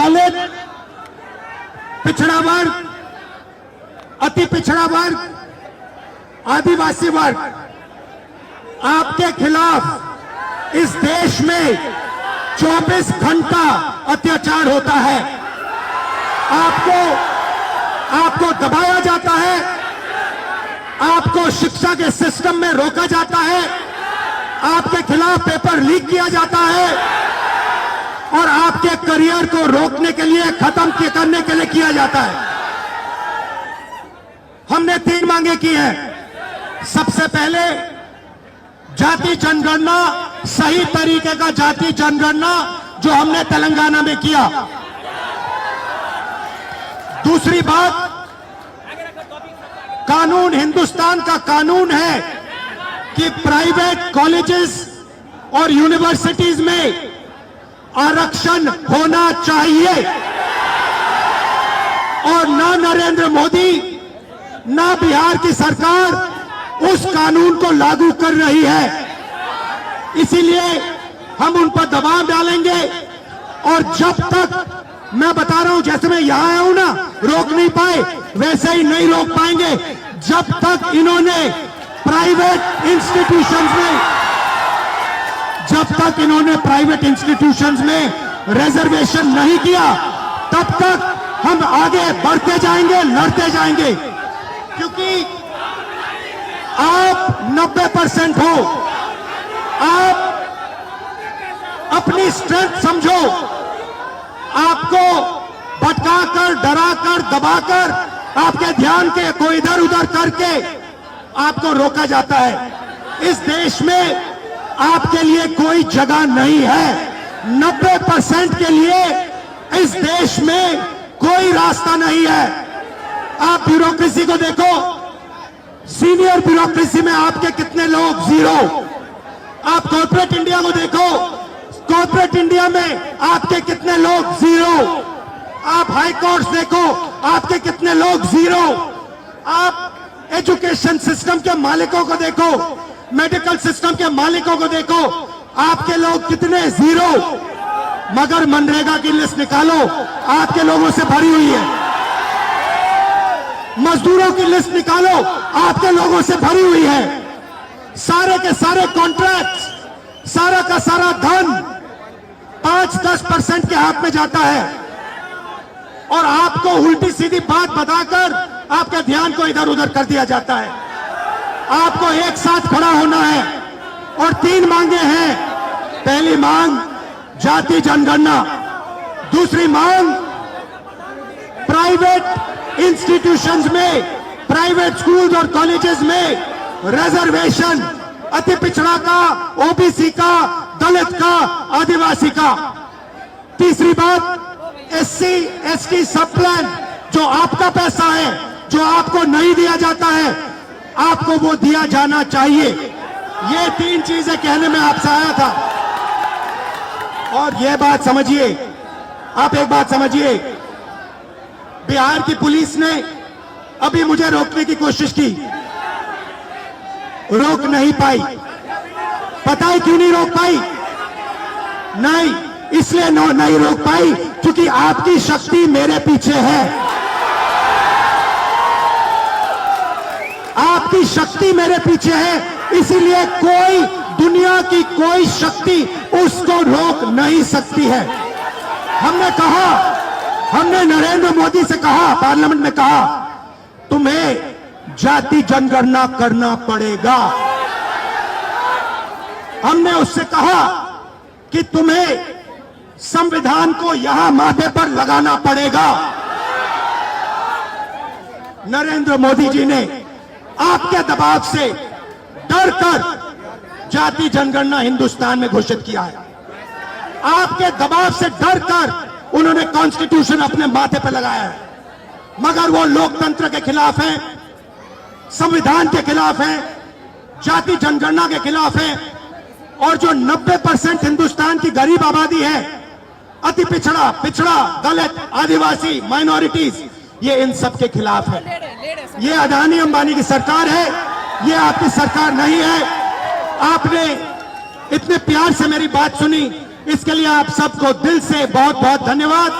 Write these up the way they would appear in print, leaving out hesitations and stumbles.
दलित, पिछड़ा वर्ग, अति पिछड़ा वर्ग, आदिवासी वर्ग, आपके खिलाफ इस देश में 24 घंटा अत्याचार होता है। आपको दबाया जाता है, आपको शिक्षा के सिस्टम में रोका जाता है, आपके खिलाफ पेपर लीक किया जाता है और आपके करियर को रोकने के लिए, खत्म करने के लिए किया जाता है। हमने 3 मांगे की हैं। सबसे पहले जाति जनगणना, सही तरीके का जाति जनगणना जो हमने तेलंगाना में किया। दूसरी बात, कानून, हिंदुस्तान का कानून है कि प्राइवेट कॉलेजेस और यूनिवर्सिटीज में आरक्षण होना चाहिए और ना नरेंद्र मोदी ना बिहार की सरकार उस कानून को लागू कर रही है। इसीलिए हम उन पर दबाव डालेंगे और जब तक, मैं बता रहा हूं, जैसे मैं यहां आया हूं ना, रोक नहीं पाए, वैसे ही नहीं रोक पाएंगे जब तक इन्होंने प्राइवेट इंस्टीट्यूशंस में रिजर्वेशन नहीं किया, तब तक हम आगे बढ़ते जाएंगे, लड़ते जाएंगे। क्योंकि आप 90% हो, आप अपनी स्ट्रेंथ समझो। आपको भटकाकर, डराकर, दबाकर, आपके ध्यान को इधर उधर करके आपको रोका जाता है। इस देश में आपके लिए कोई जगह नहीं है। 90% के लिए इस देश में कोई रास्ता नहीं है। आप ब्यूरोक्रेसी को देखो, सीनियर ब्यूरोक्रेसी में आपके कितने लोग, 0। आप कॉर्पोरेट इंडिया को देखो, कॉर्पोरेट इंडिया में आपके कितने लोग, 0। आप हाई कोर्ट देखो, आपके कितने लोग, 0। आप एजुकेशन सिस्टम के मालिकों को देखो, मेडिकल सिस्टम के मालिकों को देखो, आपके लोग कितने, 0। मगर मनरेगा की लिस्ट निकालो, आपके लोगों से भरी हुई है। मजदूरों की लिस्ट निकालो, आपके लोगों से भरी हुई है। सारे के सारे कॉन्ट्रैक्ट्स, सारा का सारा धन 5-10% के हाथ में जाता है और आपको उल्टी सीधी बात बताकर आपके ध्यान को इधर उधर कर दिया जाता है। आपको एक साथ खड़ा होना है और 3 मांगे हैं। पहली मांग जाति जनगणना, दूसरी मांग प्राइवेट इंस्टीट्यूशंस में, प्राइवेट स्कूल्स और कॉलेजेस में रिजर्वेशन, अति पिछड़ा का, ओबीसी का, दलित का, आदिवासी का। तीसरी बात, एससी एसटी सब प्लान, जो आपका पैसा है, जो आपको नहीं दिया जाता है, आपको वो दिया जाना चाहिए। ये 3 चीजें कहने में आपसे आया था। और ये बात समझिए, आप एक बात समझिए, बिहार की पुलिस ने अभी मुझे रोकने की कोशिश की, रोक नहीं पाई। पता है क्यों नहीं रोक पाई? नहीं, इसलिए नहीं रोक पाई क्योंकि आपकी शक्ति मेरे पीछे है। आपकी शक्ति मेरे पीछे है, इसीलिए कोई, दुनिया की कोई शक्ति उसको रोक नहीं सकती है। हमने कहा, हमने नरेंद्र मोदी से कहा, पार्लियामेंट में कहा, तुम्हें जाति जनगणना करना पड़ेगा। हमने उससे कहा कि तुम्हें संविधान को यहां माथे पर लगाना पड़ेगा। नरेंद्र मोदी जी ने आपके दबाव से डरकर जाति जनगणना हिंदुस्तान में घोषित किया है। आपके दबाव से डरकर उन्होंने कॉन्स्टिट्यूशन अपने माथे पर लगाया है। मगर वो लोकतंत्र के खिलाफ है, संविधान के खिलाफ है, जाति जनगणना के खिलाफ है। और जो 90% हिंदुस्तान की गरीब आबादी है, अति पिछड़ा, दलित, आदिवासी, माइनॉरिटीज, ये इन सब के खिलाफ है। ये अदानी अंबानी की सरकार है, ये आपकी सरकार नहीं है। आपने इतने प्यार से मेरी बात सुनी, इसके लिए आप सबको दिल से बहुत बहुत धन्यवाद।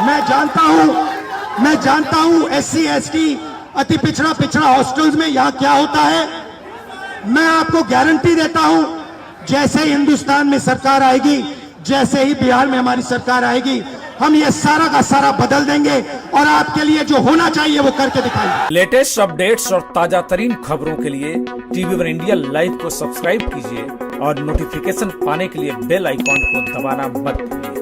मैं जानता हूं SC ST अति पिछड़ा हॉस्टल्स में यहां क्या होता है। मैं आपको गारंटी देता हूं, जैसे ही हिंदुस्तान में सरकार आएगी, जैसे ही बिहार में हमारी सरकार आएगी, हम ये सारा का सारा बदल देंगे और आपके लिए जो होना चाहिए वो करके दिखाएंगे। लेटेस्ट अपडेट्स और ताजा तरीन खबरों के लिए TV1 इंडिया लाइव को सब्सक्राइब कीजिए और नोटिफिकेशन पाने के लिए बेल आइकॉन को दबाना मत भूलिए।